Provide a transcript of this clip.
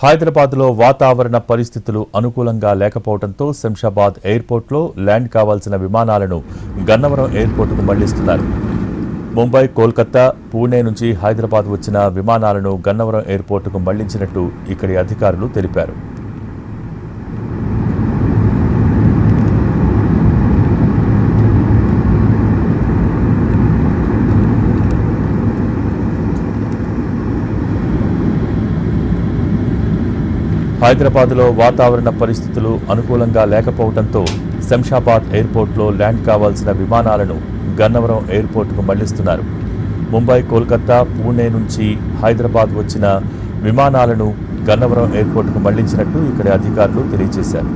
హైదరాబాద్లో వాతావరణ పరిస్థితులు అనుకూలంగా లేకపోవడంతో శంషాబాద్ ఎయిర్పోర్ట్లో ల్యాండ్ కావాల్సిన విమానాలను గన్నవరం ఎయిర్పోర్టుకు మళ్లిస్తున్నారు. ముంబై, కోల్కతా, పూణే నుంచి హైదరాబాద్ వచ్చిన విమానాలను గన్నవరం ఎయిర్పోర్టుకు మళ్లించినట్టు ఇక్కడి అధికారులు తెలిపారు. హైదరాబాద్లో వాతావరణ పరిస్థితులు అనుకూలంగా లేకపోవడంతో శంషాబాద్ ఎయిర్పోర్ట్లో ల్యాండ్ కావాల్సిన విమానాలను గన్నవరం ఎయిర్పోర్టుకు మళ్లిస్తున్నారు. ముంబై, కోల్కతా, పూణే నుంచి హైదరాబాద్ వచ్చిన విమానాలను గన్నవరం ఎయిర్పోర్టుకు మళ్లించినట్టు ఇక్కడి అధికారులు తెలియజేశారు.